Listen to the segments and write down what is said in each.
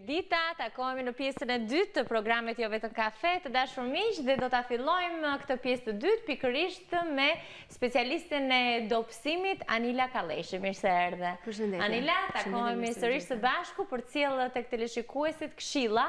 dita, takohemi në pjesën e dytë të programit Jo Vetëm Kafe, të dashur miq, dhe do ta fillojmë këtë pjesë të dytë pikërisht me specialisten e dobësimit Anila Kalleshi. Mirë se erdhe. Përshëndetje. Anila, takohemi sërish së bashku për të sjellë tek teleshikuesit këshilla,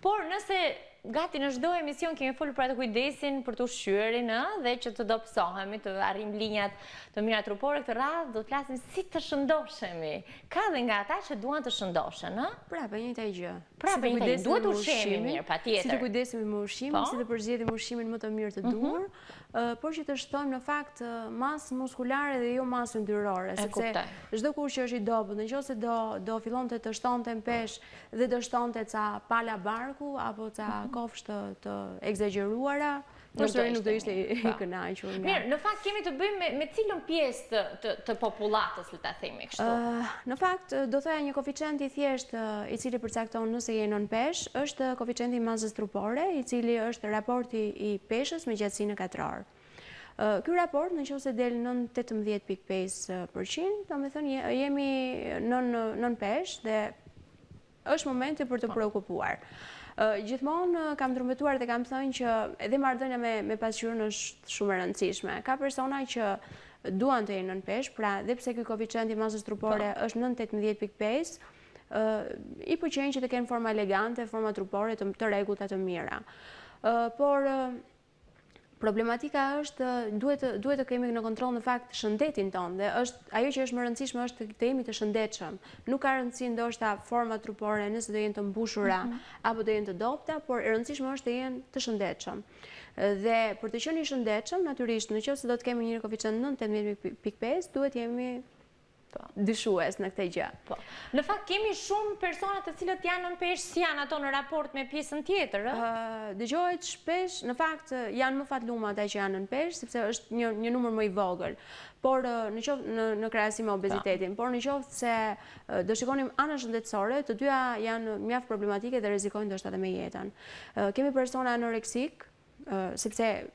por nëse gati në çdo emision kemi folur për atë kujdesin për të ushqyerin, dhe që të dobësohemi, të arrijmë linjat të mira trupore. Këtë radhë do të flasim si të shëndoshemi. Ka dhe nga ata që duan të shëndoshen, Prapë, njëjta gjë. Prapë, njëjta gjë. Duhet ushqemi mirë, patjetër. Si të kujdesemi me ushqimin, si të përzgjedhim ushqimin më të mirë të duhur, por që të shtojmë në fakt masë muskulare dhe jo masë yndyrore, sepse çdo kush që është i dobët, nëse do fillonte të shtonte në peshë dhe do shtonte ca pala barku apo ca kofsh të egzageruara, përsëri nuk do ishte i kënaqur. Mirë, në fakt kemi të bëjmë me cilën pjesë të popullatës, le ta themi kështu. Në fakt, do thoya një koeficient i thjeshtë i cili përcakton nëse je nën peshë, është koeficienti i masës trupore, i cili është raporti i peshës me gjatësinë katror. Ky raport nëse del nën 18.5%, domethënë jemi nën peshë dhe është momenti për të shqetësuar. Gjithmonë kam trëmbetuar dhe kam thënë që edhe marrëdhënia me pasqyrën është shumë e rëndësishme. Ka persona që duan të jenë nën peshë, pra dhe pse ky koeficient i masës trupore është nën 18.5, i pëlqejnë që të kenë forma elegante, forma trupore të rregullta të mira. Por problematika është duhet të kemi në kontroll në fakt shëndetin tonë, dhe ajo që është më rëndësishme është të jemi të shëndetshëm. Nuk ka rëndësi ndoshta forma trupore nëse do jenë të mbushura apo do jenë të dobta, por e rëndësishme është të jenë të shëndetshëm. Dhe për të qenë i shëndetshëm, natyrisht nëse do të kemi një koeficient nën 18.5, duhet jemi dyshues në këtë gjë. Në fakt kemi shumë persona të cilët janë nën peshë, si janë ato në raport me pjesën tjetër, Dëgohet shpesh, në fakt janë më fatluma ata që janë nën peshë, sepse është një numër më i vogël. Por në krahasim me obezitetin, por nëse se do shikonim anën shëndetësore, të dyja janë mjaft problematike dhe rrezikojnë ndoshta edhe me jetën. Kemi persona anoreksik, sepse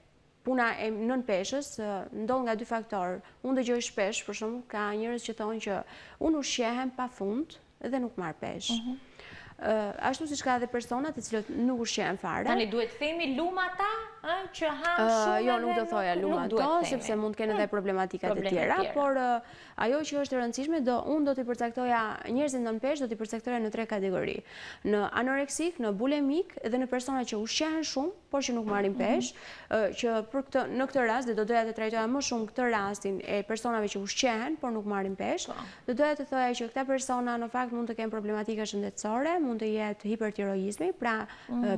puna e nën peshës ndodh nga dy faktorë. Unë dëgjoj shpesh, për shembull, ka njerëz që thonë që unë ushqehem pafund dhe nuk marr peshë. Ashtu siç ka edhe persona të cilët nuk ushqehen fare. Tani duhet të themi luma ata që han shumë. Jo, nuk do thoja luma ato, sepse mund të kenë edhe problematika të tjera, por ajo që është e rëndësishme, unë do t'i përcaktoja njerëzit nën peshë, do t'i përcaktoja në 3 kategori. Në anoreksik, në bulemik dhe në persona që ushqehen shumë, por që nuk marrin peshë, që në këtë rast do doja të trajtoja më shumë këtë rastin e personave që ushqehen, por nuk marrin peshë. Do doja të thoja që këta persona në fakt mund të kenë problematika shëndetësore, mund të jetë hipertiroizmi, pra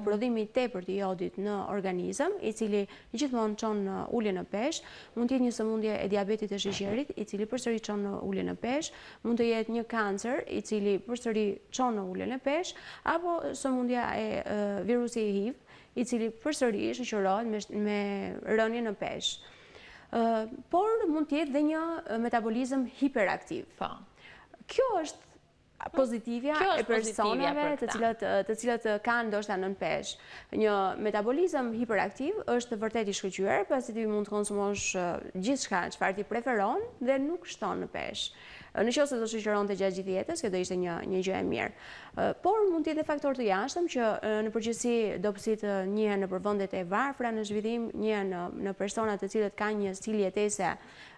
prodhimi i tepërt i jodit në organizëm, i cili gjithmonë çon ulje në peshë, mund të jetë një sëmundje e diabetit të sheqerit, i cili përsëri çon ulje në peshë, mund të jetë një kancer, i cili përsëri çon ulje në peshë, apo sëmundja e virusi HIV, i cili përsëri shoqërohet me rënje në peshë. Por mund të jetë dhe një metabolizëm hiperaktiv. Kjo është pozitivja e personave të cilët kanë ndoshta nën peshë. Një metabolizëm hiperaktiv është vërtet i shkëlqyer, pasi ti mund të konsumosh gjithçka çfarë ti preferon dhe nuk shton në peshë. Nëse do shoqëronte gjatë gjithë jetës, kjo do ishte një gjë e mirë. Por mund të jetë faktor të jashtëm që në përgjithësi dobësitë njihen në vendet e varfra në zhvillim, njihen në persona të cilët kanë një stil jetese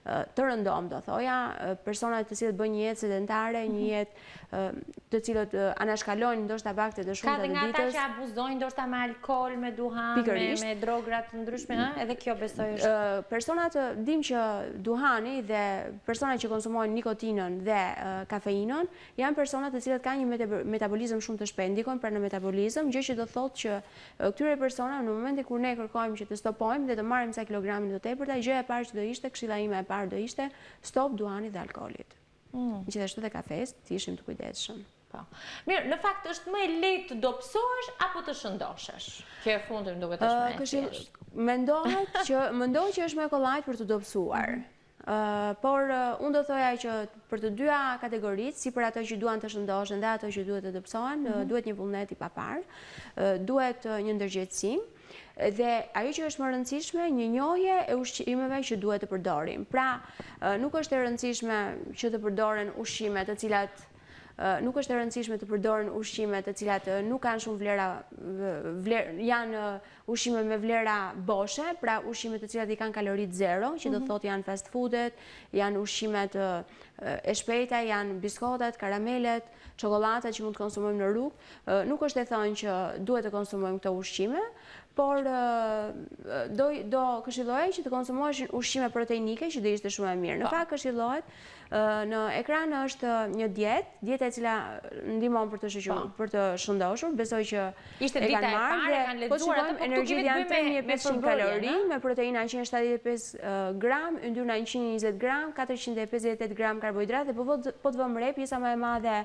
të rëndom, do thoja, persona të cilët bëjnë një jetë sedentare, një jetë të cilët anashkalojnë ndoshta vakte të shumta të ditës. Ka dhe nga ata që abuzojnë ndoshta me alkool, me duhan, me drogra të ndryshme, edhe kjo besoj është. Personat dim që duhani dhe personat që konsumojnë nikotinën dhe kafeinën janë persona të cilët kanë një metabolizëm shumë të shpejtë, ndikojnë pra në metabolizëm, gjë që do thotë që këtyre personave në momentin kur ne kërkojmë që të stopojmë dhe të marrim ca kilogramin të tepërta, gjëja e parë që do ishte, këshilla ime e parë do ishte stop duhanit dhe alkoolit. Gjithashtu dhe kafes, të ishim të kujdesshëm. Mirë, në fakt është më e lehtë të dobësohesh apo të shëndoshesh? Që e fundit më duket është më e thjeshtë. Mendohet që është më e kollajt për të dobësuar. Por unë do thoja që për të dyja kategoritë, si për ato që duan të shëndoshen dhe ato që duhet të dobësohen, duhet një vullnet i papar, duhet një ndërgjegjësim. Dhe ajo që është më rëndësishme, një njohje e ushqimeve që duhet të përdorim. Pra, nuk është e rëndësishme që të përdoren ushqime të cilat nuk është e rëndësishme të përdoren ushqime të cilat nuk kanë shumë janë ushqime me vlera boshe, pra ushqime të cilat i kanë kalorit zero, që do thotë janë fast foodet, janë ushqimet e shpejta, janë biskotat, karamelet, çokollatat që mund të konsumojmë në rrugë. Nuk është e thënë që duhet të konsumojmë këto ushqime, por do këshillohej që të konsumoheshin ushqime proteinike që do ishte shumë e mirë. Në fakt këshillohet në ekran është një dietë e cila ndihmon për të shëndoshur. Besoj që e kanë marrë dhe po shikojmë energjitë janë 3500 kalori me proteina 175 gram, yndyrna 120 gram, 458 gram karbohidrat dhe po të vëmë re pjesa më e madhe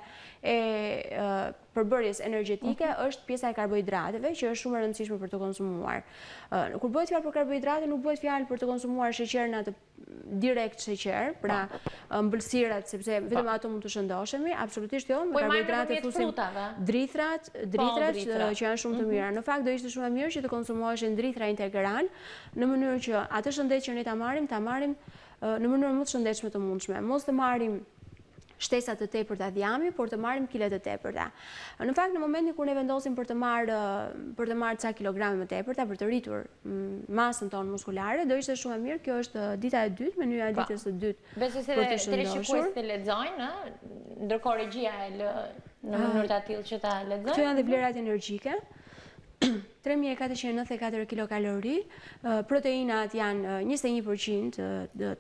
e përbërjes energjetike është pjesa e karbohidrateve që është shumë e rëndësishme për të konsumuar. Kur bëhet fjalë për karbohidrate, nuk bëhet fjalë për të konsumuar sheqer në atë direkt sheqer, pra mbëlsirat, sepse vetëm ato mund të shëndoshemi, absolutisht jo, me karbohidrate fusim dritrat që janë shumë të mira. Në fakt do ishte shumë e mirë që të konsumoheshin drithra integral në mënyrë që atë shëndet që ne ta marrim në mënyrë më të shëndetshme të mundshme. Mos të marrim shtesat të tepërta dhjami, por të marrim kile të tepërta. Në fakt, në momentin kur ne vendosim për të marrë ca kilograme më tepërta, për të rritur masën tonë muskulare, do ishte shumë e mirë. Kjo është dita e dytë, menyja e ditës së dytë për të shëndoshur. Besoj se teleshikuesit të lexojnë, ndërkohë regjia e lë në mënyrë të tillë që ta lexojnë. Këto janë dhe vlerat energjike. 3494 kilokalori, proteinat janë 21%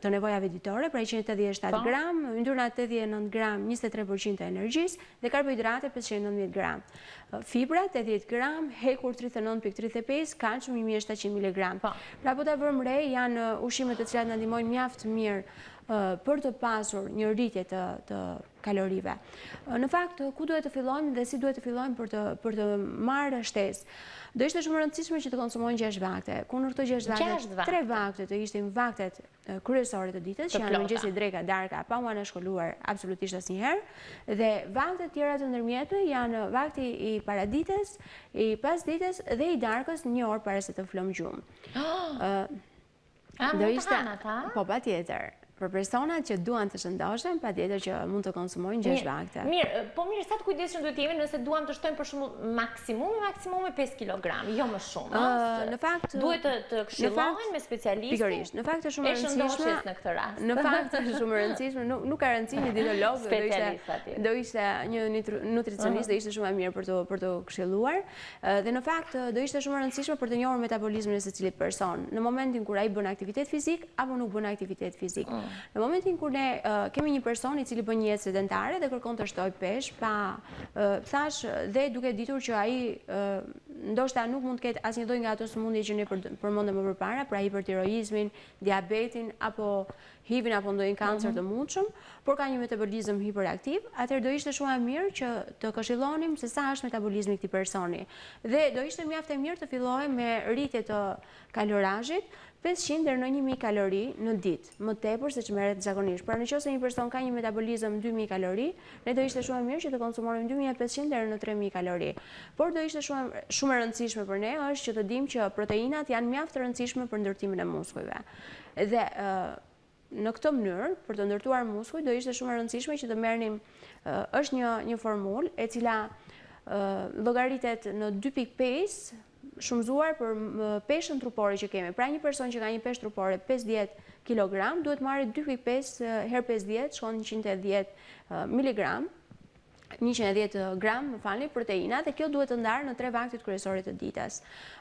të nevojave ditore, pra 187 gram, yndyrnat 89 gram, 23% të energjisë, dhe karbohidrate 519 gram. Fibra 80 gram, hekur 39.35, kalcium 1700 mg. Pra po ta vëmë re, janë ushqime të cilat na ndihmojnë mjaft mirë për të pasur një rritje të kalorive. Në fakt, ku duhet të fillojmë dhe si duhet të fillojmë për të marrë shtesë? Do ishte shumë rëndësishme që të konsumojnë 6 vakte. Ku në këto 6 vakte, 3 vakte të ishte vaktet kryesore të ditës, që janë mëngjesi, dreka, darka, pa u anashkolluar absolutisht asnjëherë, dhe vaktet tjera të ndërmjetme janë vakti i paradites, i pasdites dhe i darkës 1 orë para se të flëm gjumë. Do ishte, po patjetër. Për personat që duan të shëndoshen, patjetër që mund të konsumojnë 6 vakte. Mirë, po mirë, sa të kujdesshëm duhet jemi nëse duam të shtojmë për shembull maksimumi 5 kg, jo më shumë. Në fakt duhet të këshillohen me specialistë. Pikërisht, në fakt është shumë e rëndësishme në këtë rast. Në fakt është shumë e rëndësishme, nuk ka rëndësi një dietolog, do ishte një nutricionist, do ishte shumë e mirë për të këshilluar, dhe në fakt do ishte shumë e rëndësishme për të njohur metabolizmin e secilit person, në momentin kur ai bën aktivitet fizik apo nuk bën aktivitet fizik. Në momentin kur ne kemi një person i cili bën një jetë sedentare dhe kërkon të shtojë peshë, thash dhe duke ditur që ai ndoshta nuk mund të ketë asnjë lloj nga ato sëmundje që ne përmendëm më përpara, pra hipertiroizmin, diabetin apo HIV-in apo ndonjë kancer të mundshëm, por ka një metabolizëm hiperaktiv, atëherë do ishte shumë e mirë që të këshillonim se sa është metabolizmi i këtij personi. Dhe do ishte mjaft e mirë të fillohej me rritje të kalorazhit 500 deri në 1000 kalori në ditë, më tepër se ç'merret zakonisht. Pra nëse një person ka një metabolizëm 2000 kalori, ne do ishte shumë e mirë që të konsumonim 2500 deri në 3000 kalori. Por do ishte shumë e rëndësishme për ne është që të dimë që proteinat janë mjaft të rëndësishme për ndërtimin e muskujve. Dhe në këtë mënyrë, për të ndërtuar muskuj, do ishte shumë e rëndësishme që të merrnim është një formulë e cila llogaritet në 2.5 shumëzuar për peshën trupore që kemi. Pra një person që ka një peshë trupore 50 kg duhet marrë 2.5 herë 50 shkon 110 mg, 110 gram, më falni, proteina, dhe kjo duhet të ndarë në 3 vaktet kryesore të ditës.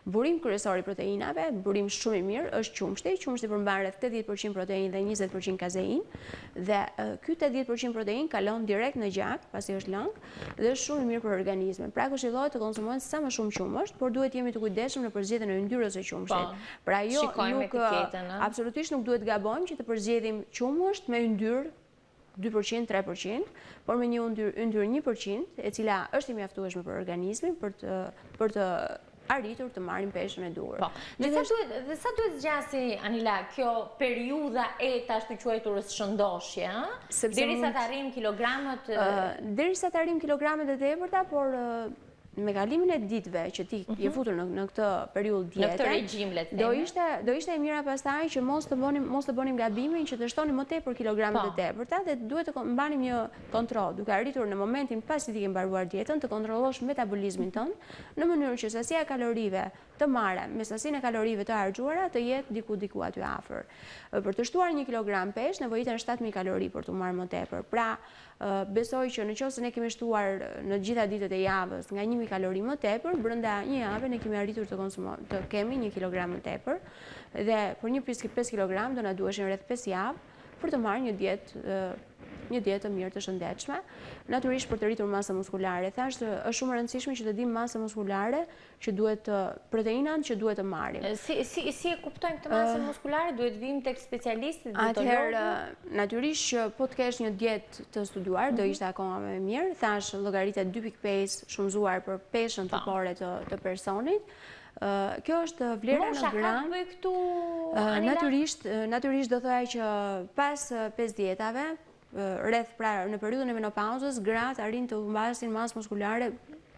Burim kryesor i proteinave, burim shumë i mirë, është qumshti. Qumshti përmban rreth 80% proteinë dhe 20% kazein, dhe ky 80% proteinë kalon direkt në gjak, pasi është lëng, dhe është shumë i mirë për organizmin. Pra këshillohet të konsumohen sa më shumë qumësht, por duhet jemi të kujdesshëm në përzgjedhjen e yndyrës së qumshtit. Pra jo, absolutisht nuk duhet gabojmë që të përzgjedhim qumësht me yndyrë 2%, 3%, por me një yndyrë 1%, e cila është i mjaftueshme për organizmin për të arritur të marrim peshën e duhur. Dhe sa duhet zgjasi, Anila, kjo periudha e tash të quajturës shëndoshje, derisa të arrijmë kilogramët? Derisa të arrijmë kilogramet e tepërta, por me kalimin e ditëve që ti je futur në këtë periudhë diete, në këtë regjim, le të themi, do ishte e mira pastaj që mos të bënim gabimin që të shtonim më tepër kilogramet e tepërta dhe duhet të mbanim një kontroll, duke arritur në momentin pasi ti ke mbaruar dietën të kontrollosh metabolizmin tënd në mënyrë që sasia e kalorive të marrë me sasinë e kalorive të harxuara të jetë diku aty afër. Për të shtuar 1 kilogram peshë nevojiten 7000 kalori për të marrë më tepër. Pra, besoj që nëse ne kemi shtuar në gjitha ditët e javës nga 1000 kalori më tepër, brenda një jave ne kemi arritur të kemi 1 kilogram më tepër dhe për 1,5 kilogram do na duheshin rreth 5 javë për të marrë një dietë të mirë të shëndetshme, natyrisht për të rritur masën muskulare. Thashë është shumë e rëndësishme që të dimë masën muskulare që duhet proteinat që duhet të marrim. Si e kuptojmë këtë masën muskulare? Duhet vim tek specialistit, atëherë natyrisht që po të kesh një dietë të studiuar, do ishte akoma më mirë. Thashë llogaritet 2,5 shumëzuar për peshën trupore të personit. Kjo është vlera në gram. Mosha ka këtu, Anila? Natyrisht do thoya që pas 5 dietave, rreth pra në periudhën e menopauzës, gratë arrin të humbasin masë muskulare.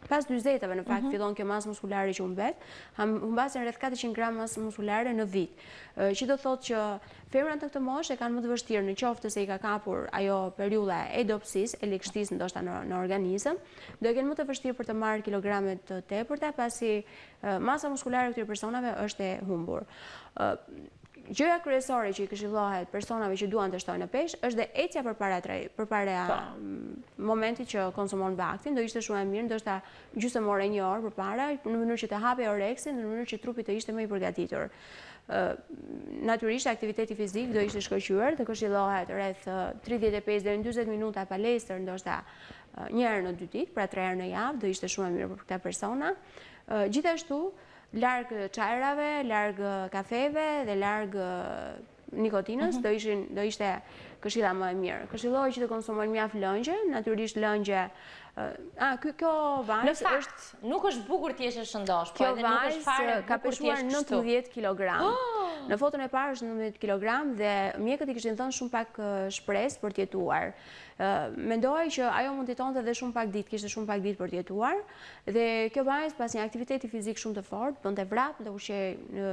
Pas 40-ave në fakt fillon kjo masë muskulare që humbet, humbasin rreth 400 gram masë muskulare në vit. Që do thotë që femrat në këtë moshë e kanë më të vështirë në qoftë se i ka kapur ajo periudha e dopsisë, e likështisë ndoshta në organizëm, do e kenë më të vështirë për të marrë kilogramet të tepërta pasi masa muskulare e këtyre personave është e humbur. Gjëja kryesore që i këshillohet personave që duan të shtojnë peshë është dhe ecja përpara momentit që konsumon vaktin, do ishte shumë e mirë, ndoshta gjysmë ore, 1 orë përpara, në mënyrë që të hapej oreksin, në mënyrë që trupi të ishte më i përgatitur. Natyrisht aktiviteti fizik do ishte shkëlqyer, të këshillohet rreth 35 deri në 40 minuta palestër, ndoshta një herë në 2 ditë, pra 3 herë në javë, do ishte shumë e mirë për këta persona. Gjithashtu, larg çajrave, larg kafeve dhe larg nikotinës, do ishte këshilla më e mirë. Këshillohet që të konsumojnë mjaft lëngje, natyrisht lëngje. Kjo vajzë është nuk është bukur të jesh e shëndosh, po edhe nuk është fare ka peshuar 90 kg. Në fotën e parë është 19 kg dhe mjekët i kishin thënë shumë pak shpresë për të jetuar. Mendoj që ajo mund të jetonte edhe shumë pak ditë, kishte shumë pak ditë për të jetuar dhe kjo vajzë pas një aktiviteti fizik shumë të fortë, bënte vrap dhe ushqej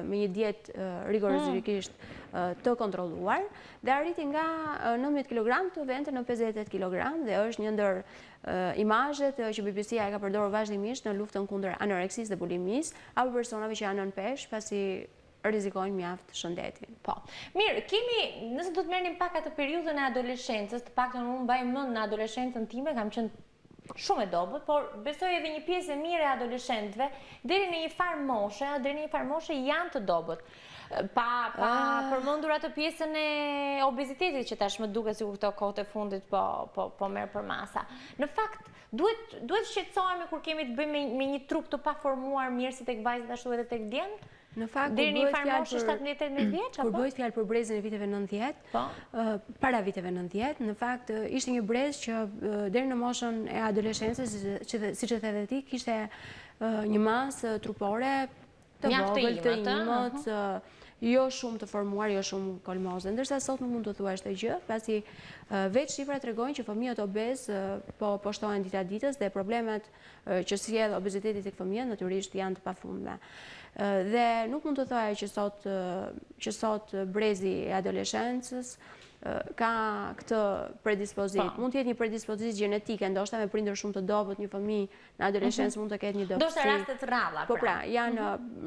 me një dietë rigorozisht të kontrolluar dhe arriti nga 19 kg të vente në 58 kg dhe është një ndër imazhet që BBC-ja e ka përdorur vazhdimisht në luftën kundër anoreksisë dhe bulimisë apo personave që janë nën peshë pasi rrezikojnë mjaft shëndetin. Po. Mirë, nëse do të merrnim pak atë periudhën e adoleshencës, të paktën unë mbaj mend në adoleshencën time, kam qenë shumë e dobët, por besoj edhe një pjesë e mirë e adoleshentëve deri në një farë moshe janë të dobët. Pa përmendur atë pjesën e obezitetit që tash më duket sikur këto kohët e fundit po merr për masa. Në fakt, duhet shqetësohemi kur kemi të bëjmë me një trup të paformuar mirë si tek vajzat ashtu edhe tek djemt? Në fakt, deri në farë moshë 17-18 vjeç, apo? Kur bëhet fjalë për brezin e viteve 90, para viteve 90, në fakt ishte një brez që deri në moshën e adoleshencës, siç e the ti, kishte një masë trupore të vogël, të imët, jo shumë të formuar, jo shumë kolmoze. Ndërsa sot nuk mund të thuash këtë gjë, pasi veç shifrat tregojnë që fëmijët obez po shtohen dita ditës dhe problemet që sjell obeziteti tek fëmijët natyrisht janë të pafundme. Dhe nuk mund të thoya që sot brezi i adoleshencës ka këtë predispozit. Mund të jetë një predispozit gjenetike, ndoshta me prindër shumë të dobët, një fëmijë në adoleshencë mund të ketë një dobësi. Ndoshta raste të rralla. Po pra, janë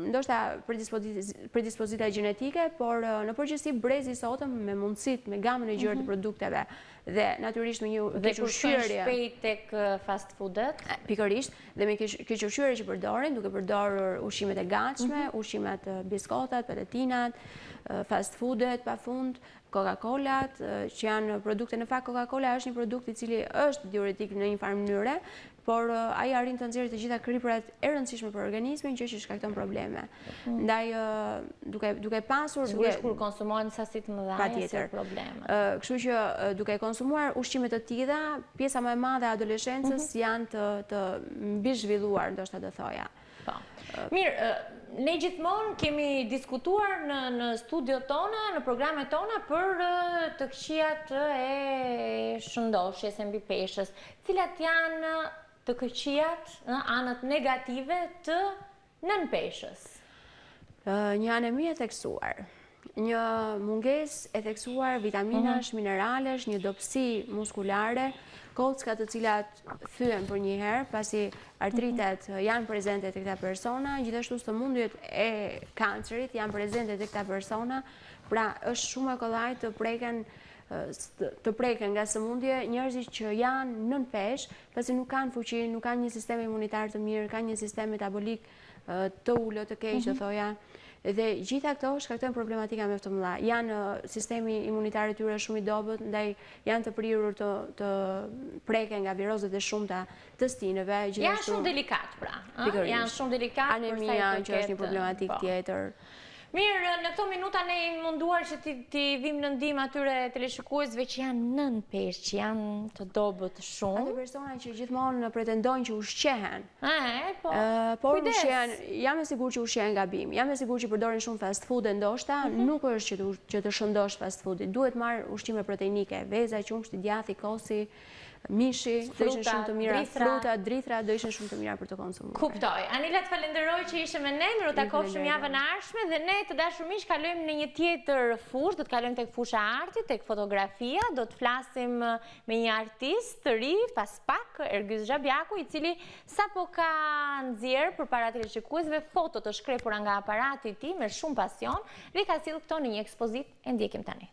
ndoshta predispozita gjenetike, por në përgjithësi brezi i sotëm me mundësitë, me gamën e gjerë të produkteve dhe natyrisht me një kequshqyrje shpejt tek fast foodet. Pikërisht, dhe me kequshqyrje që përdorin, duke përdorur ushqimet e gatshme, ushqimet biskotat, patatinat, fast foodet pafund, Coca-Colat, që janë produkte. Në fakt Coca-Cola është një produkt i cili është diuretik në një farë mënyre, por ai arrin të nxjerrë të gjitha kriprat e rëndësishme për organizmin, gjë që shkakton probleme. Ndaj duke pasur kur konsumohen sasi të mëdha janë probleme. Kështu që duke konsumuar ushqime të tilla, pjesa më e madhe e adoleshencës janë të mbizhvilluar, ndoshta do thoja. Mirë, ne gjithmonë kemi diskutuar në studiot tona, në programet tona për të këqijat e shëndoshjes e mbi peshës, cilat janë të këqijat, anët negative të nënpeshës? Një anemi e theksuar, një munges e theksuar vitaminash, mineralesh, një dopsi muskulare, kocka të cilat thyen për një herë, pasi artritet janë prezente të këta persona, gjithashtu sëmundjet e kancerit janë prezente të këta persona, pra është shumë e kollaj të preken nga sëmundje njerëzit që janë nën peshë, pasi nuk kanë fuqi, nuk kanë një sistem imunitar të mirë, kanë një sistem metabolik të ullët, të keq, të thoja. Dhe gjitha këto shkaktojnë problematika me të mëdha. Janë sistemi imunitar i tyre shumë i dobët, ndaj janë të prirur të preken nga virozet e shumta të stinëve. Janë shumë delikat, pra. Janë shumë delikat. Anemia që është një problematik tjetër. Mirë, në këto minuta ne i munduar që ti vim në ndihmë atyre teleshikuesve që janë nën peshë, që janë të dobët shumë. Ato persona që gjithmonë pretendojnë që ushqehen. Por ushqehen, jam e sigurt që ushqehen gabim. Jam e sigurt që përdorin shumë fast food e ndoshta, nuk është që të shëndosh fast foodit. Duhet marrë ushqime proteinike, veza, qumshti, djathi, kosi, mishi, do ishin shumë të mira, fruta, drithra, do ishin shumë të mira për të konsumuar. Kuptoj. Anila, të falenderoj që ishe me ne, miru takofshim javën e ardhshme dhe ne të dashur miq kalojmë në një tjetër fushë, do të kalojmë tek fusha e artit, tek fotografia, do të flasim me një artist të ri, pas pak, Ergys Xhabjaku, i cili sapo ka nxjerr përpara teleshikuesve foto të shkrepura nga aparati i tij me shumë pasion dhe ka sjellë këto në një ekspozitë, e ndjekim tani.